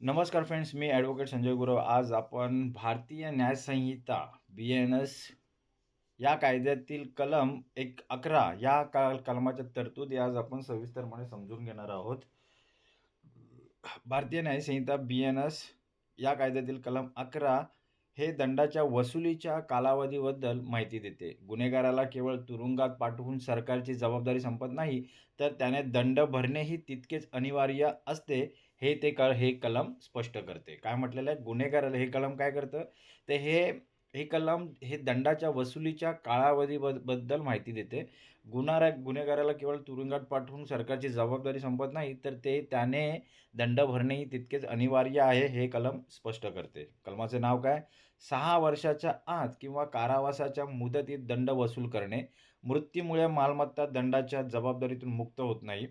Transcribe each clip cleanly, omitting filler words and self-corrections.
नमस्कार फ्रेंड्स, मी ॲडव्होकेट संजय गुरव. आज आपण भारतीय न्याय संहिता BNS या कायद्यातील कलम 11 या कलमाच्या तरतुदी आज आपण सविस्तरपणे समजून घेणार आहोत. भारतीय न्याय संहिता BNS या कायद्यातील कलम 11 हे दंडाच्या वसुलीच्या कालावधीबद्दल माहिती देते. गुन्हेगाराला केवळ तुरुंगात पाठवून सरकारची जबाबदारी संपत नाही, तर त्याने दंड भरणेही तितकेच अनिवार्य असते, हे कलम स्पष्ट करते. काय म्हटलेलं आहे? गुन्हेगाराला हे कलम काय करतं? तर हे कलम हे दंडाच्या वसुलीच्या बद्दल माहिती देते. गुन्हेगाराला केवळ तुरुंगात पाठवून सरकारची जबाबदारी संपत नाही, तर त्याने दंड भरणेही तितकेच अनिवार्य आहे, हे कलम स्पष्ट करते. कलमाचे नाव काय? 6 वर्षाच्या आत किंवा कारावासाच्या मुदतीत दंड वसूल करणे. मृत्यूमुळे मालमत्ता दंडाच्या जबाबदारीतून मुक्त होत नाही.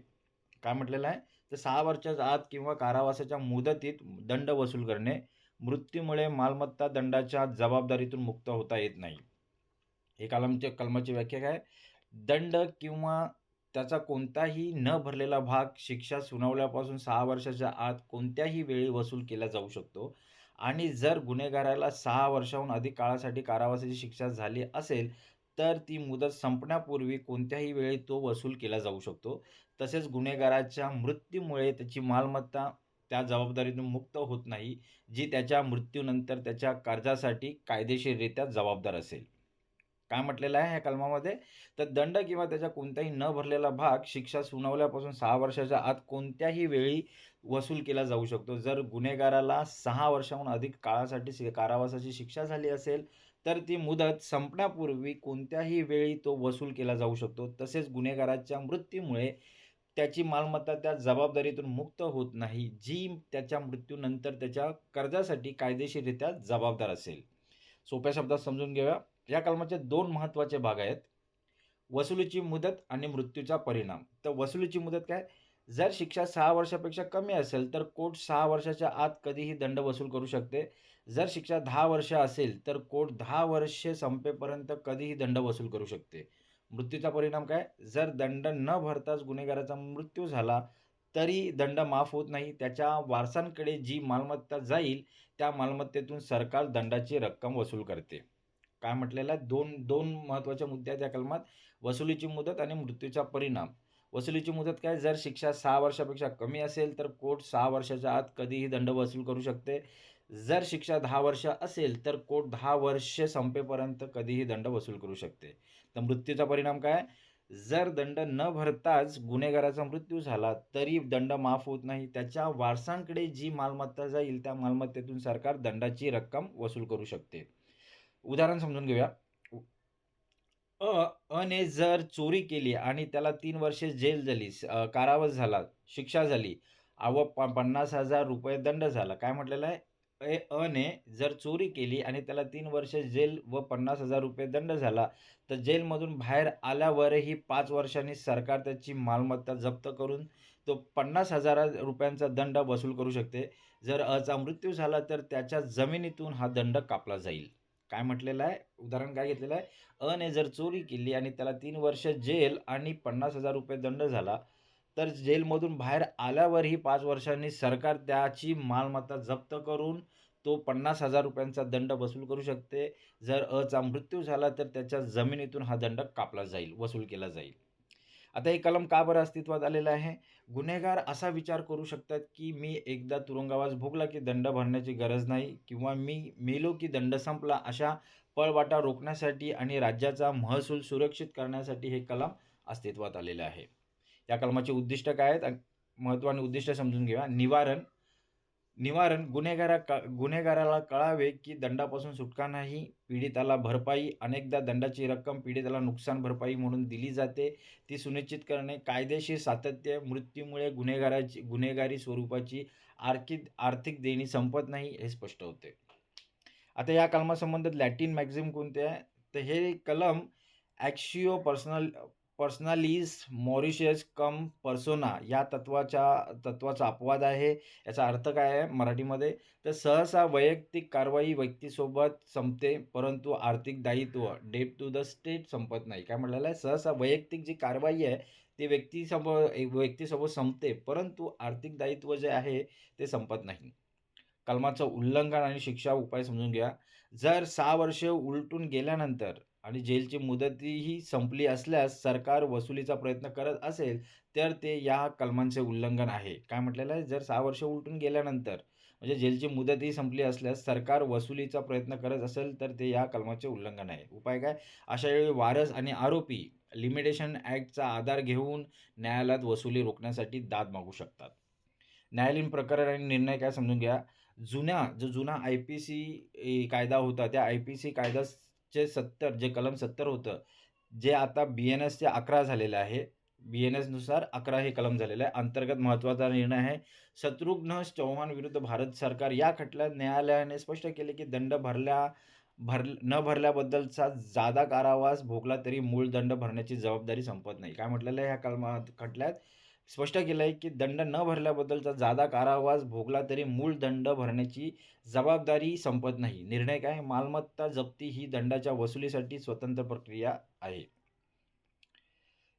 काय म्हटलेलं आहे? तर 6 वर्षाच्या आत किंवा कारावासाच्या मुदतीत दंड वसूल करणे. मृत्यूमुळे मालमत्ता दंडाच्या जबाबदारीतून मुक्त होता येत नाही. हे कलमाची व्याख्या काय? दंड किंवा त्याचा कोणताही न भरलेला भाग शिक्षा सुनावल्यापासून 6 वर्षाच्या आत कोणत्याही वेळी वसूल केला जाऊ शकतो आणि जर गुन्हेगाराला 6 वर्षाहून अधिक काळासाठी कारावासाची शिक्षा झाली असेल, तर ती मुदत संपण्यापूर्वी कोणत्याही वेळी तो वसूल केला जाऊ शकतो. तसेच गुन्हेगाराच्या मृत्यूमुळे त्याची मालमत्ता त्या जबाबदारीतून मुक्त होत नाही, जी त्याच्या मृत्यूनंतर त्याच्या कर्जासाठी कायदेशीररित्या जबाबदार असेल. काय म्हटलेलं आहे ह्या कलमामध्ये? तर दंड किंवा त्याच्या कोणताही न भरलेला भाग शिक्षा सुनावल्यापासून 6 वर्षाच्या आत कोणत्याही वेळी वसूल केला जाऊ शकतो. जर गुन्हेगाराला 6 वर्षाहून अधिक काळासाठी कारावासाची शिक्षा झाली असेल, तर ती मुदत संपण्यापूर्वी कोणत्याही वेळी तो वसूल केला जाऊ शकतो. तसेच गुन्हेगाराच्या मृत्यूमुळे त्याची मालमत्ता त्या जबाबदारीतून मुक्त होत नाही, जी त्याच्या मृत्यूनंतर त्याच्या कर्जासाठी कायदेशीररित्या जबाबदार असेल. सोप्या शब्दात समजून घेऊया. या कलमाचे 2 महत्त्वाचे भाग आहेत. वसुलीची मुदत आणि मृत्यूचा परिणाम. तर वसुलीची मुदत काय? जर शिक्षा 6 वर्षापेक्षा कमी असेल, तर कोर्ट 6 वर्षाच्या आत कधीही दंड वसूल करू शकते. जर शिक्षा 10 वर्ष असेल, तर कोर्ट 10 वर्षे संपेपर्यंत कधीही दंड वसूल करू शकते. मृत्यूचा परिणाम काय? जर दंड न भरताच गुन्हेगाराचा मृत्यू झाला, तरी दंड माफ होत नाही. त्याच्या वारसांकडे जी मालमत्ता जाईल, त्या मालमत्तेतून सरकार दंडाची रक्कम वसूल करते. काय म्हटलेलं आहे? 2 महत्त्वाचे मुद्दे आहेत या कलमात. वसुलीची मुदत आणि मृत्यूचा परिणाम. वसुलीची मुदत काय? जर शिक्षा 6 वर्षापेक्षा कमी असेल, तर कोर्ट 6 वर्षाच्या आत कधीही दंड वसूल करू शकते. जर शिक्षा 10 वर्ष असेल, तर कोर्ट 10 वर्षे संपेपर्यंत कधीही दंड वसूल करू शकते. तर मृत्यूचा परिणाम काय? जर दंड न भरताच गुन्हेगाराचा मृत्यू झाला, तरी दंड माफ होत नाही. त्याच्या वारसांकडे जी मालमत्ता जाईल, त्या मालमत्तेतून सरकार दंडाची रक्कम वसूल करू शकते. उदाहरण समजून घेऊया. ने जर चोरी केली आणि त्याला 3 वर्षे जेल झाली, कारावास झाला, शिक्षा झाली व ₹50,000 दंड झाला. काय म्हटलेलं आहे? ने जर चोरी केली आणि त्याला 3 वर्ष जेल व ₹50,000 दंड झाला, तर जेलमधून बाहेर आल्यावरही 5 वर्षांनी सरकार त्याची मालमत्ता जप्त करून तो ₹50,000 दंड वसूल करू शकते. जर चा मृत्यू झाला, तर त्याच्या जमिनीतून हा दंड कापला जाईल. काय म्हटलेलं आहे? उदाहरण काय घेतलेलं आहे? ने जर चोरी केली आणि त्याला 3 वर्ष जेल आणि ₹50,000 दंड झाला, तर जेलमधून बाहेर आल्यावरही 5 वर्षांनी सरकार त्याची मालमत्ता जप्त करून तो ₹50,000 दंड वसूल करू शकते. जर चा मृत्यू झाला, तर त्याच्या जमिनीतून हा दंड कापला जाईल, वसूल केला जाईल. आता हे कलम का बरं अस्तित्वात आलेलं आहे? गुन्हेगार असा विचार करू शकतात, की मी एकदा तुरुंगवास भोगला, की दंड भरण्याची गरज नाही किंवा मी मेलो, की दंड संपला. अशा पळवाटा रोखण्यासाठी आणि राज्याचा महसूल सुरक्षित करण्यासाठी हे कलम अस्तित्वात आलेलं आहे. या कलमाची उद्दिष्ट काय आहेत? महत्त्व आणि उद्दिष्ट समजून घेऊया. निवारण निवारण गुन्हेगाराला कळावे, की दंडापासून सुटका नाही. पीडिताला भरपाई. अनेकदा दंडाची रक्कम पीडिताला नुकसान भरपाई म्हणून दिली जाते. ती सुनिश्चित करणे. कायदेशीर सातत्य. मृत्यूमुळे गुन्हेगारी स्वरूपाची आर्थिक देणी संपत नाही, हे स्पष्ट होते. आता या कलमासंबंधित लॅटिन मॅक्झिम कोणते आहे? तर हे कलम ॲक्शिओ पर्सनालिस मॉरिशियस कम पर्सोना या तत्वाचा अपवाद आहे. याचा अर्थ काय आहे मराठीमध्ये? तर सहसा वैयक्तिक कारवाई व्यक्तीसोबत संपते, परंतु आर्थिक दायित्व डेट टू द स्टेट संपत नाही. काय म्हटलेलं आहे? सहसा वैयक्तिक जी कारवाई आहे, ती व्यक्तीसोबत संपते, परंतु आर्थिक दायित्व जे आहे ते संपत नाही. कलमाचं उल्लंघन आणि शिक्षा उपाय समजून घ्या. जर 6 वर्षे उलटून गेल्यानंतर आणि जेलची मुदतही संपली असल्यास सरकार वसुलीचा प्रयत्न करत असेल, तर ते या कलमांचे उल्लंघन आहे. काय म्हटलेलं आहे? जर 6 वर्ष उलटून गेल्यानंतर म्हणजे जेलची मुदतही संपली असल्यास सरकार वसुलीचा प्रयत्न करत असेल, तर ते या कलमाचे उल्लंघन आहे. उपाय काय? अशा वेळी वारस आणि आरोपी लिमिटेशन ॲक्टचा आधार घेऊन न्यायालयात वसुली रोखण्यासाठी दाद मागू शकतात. न्यायालयीन प्रकरण आणि निर्णय काय समजून घ्या. जो जुना आय-पी-सी कायदा होता, त्या आय-पी-सी कायद्याचे 70 जे कलम 70 होतं, जे आता बी-एन-एसचे 11 झालेलं आहे. बी-एन-एसनुसार 11 हे कलम झालेलं आहे. अंतर्गत महत्त्वाचा निर्णय आहे. शत्रुघ्न चौहान विरुद्ध भारत सरकार या खटल्यात न्यायालयाने स्पष्ट केले, की दंड न भरल्याबद्दलचा जादा कारावास भोगला तरी मूळ दंड भरण्याची जबाबदारी संपत नाही. काय म्हटलेलं आहे ह्या खटल्यात? स्पष्ट केलं आहे, की दंड न भरल्याबद्दलचा जादा कारावास भोगला तरी मूळ दंड भरण्याची जबाबदारी संपत नाही. निर्णय काय? मालमत्ता जप्ती ही दंडाच्या वसुलीसाठी स्वतंत्र प्रक्रिया आहे.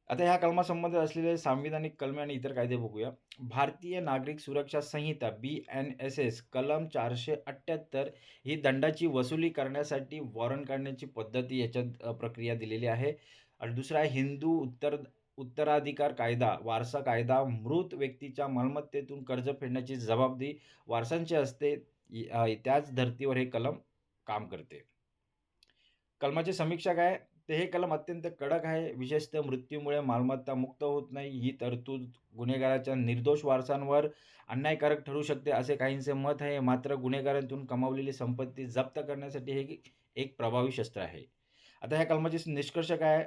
आता ह्या कलमासंबंधित असलेले सांविधानिक कलमे आणि इतर कायदे बघूया. भारतीय नागरिक सुरक्षा संहिता बी-एन-एस-एस कलम 478 ही दंडाची वसुली करण्यासाठी वॉरंट काढण्याची पद्धती याच्यात प्रक्रिया दिलेली आहे. आणि दुसरा आहे हिंदू उत्तराधिकार कायदा, वारसा कायदा, मृत व्यक्तीच्या मालमत्तेतून कर्ज फेडण्याची जबाबदारी वारसांची असते. त्याच धर्तीवर हे कलम काम करते. कलमाची समीक्षा काय? तर हे कलम अत्यंत कडक आहे. विशेषतः मृत्यूमुळे मालमत्ता मुक्त होत नाही. ही तरतूद गुन्हेगाराच्या निर्दोष वारसांवर अन्यायकारक ठरू शकते, असे काहींचे मत आहे. मात्र गुन्हेगारांतून कमावलेली संपत्ती जप्त करण्यासाठी हे एक प्रभावी शस्त्र आहे. आता ह्या कलमाचे निष्कर्ष काय आहे?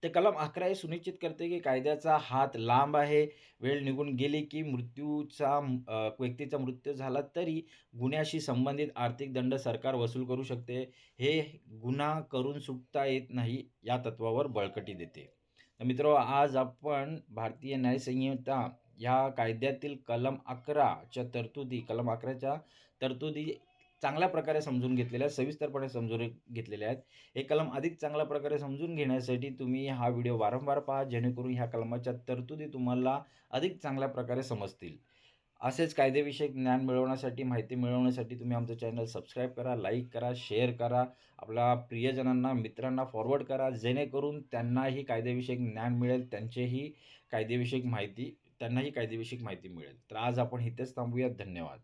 ते कलम 11 हे सुनिश्चित करते, की कायद्याचा हात लांब आहे. वेळ निघून गेली, की व्यक्तीचा मृत्यू झाला तरी गुन्ह्याशी संबंधित आर्थिक दंड सरकार वसूल करू शकते. हे गुन्हा करून सुटता येत नाही, या तत्त्वावर बळकटी देते. तर मित्रांनो, आज आपण भारतीय न्याय संहिता ह्या कायद्यातील कलम 11च्या तरतुदी चांगल्या प्रकारे समजून घेतलेल्या आहेत, सविस्तरपणे समजून घेतलेल्या आहेत. हे कलम अधिक चांगल्या प्रकारे समजून घेण्यासाठी तुम्ही हा व्हिडिओ वारंवार पहा, जेणेकरून ह्या कलमाच्या तरतुदी तुम्हाला अधिक चांगल्या प्रकारे समजतील. असेच कायदेविषयक ज्ञान मिळवण्यासाठी, माहिती मिळवण्यासाठी तुम्ही आमचं चॅनल सबस्क्राईब करा, लाईक करा, शेअर करा. आपल्या प्रियजनांना, मित्रांना फॉरवर्ड करा, जेणेकरून त्यांनाही कायदेविषयक ज्ञान मिळेल, त्यांनाही कायदेविषयक माहिती मिळेल. तर आज आपण इथेच थांबूया. धन्यवाद.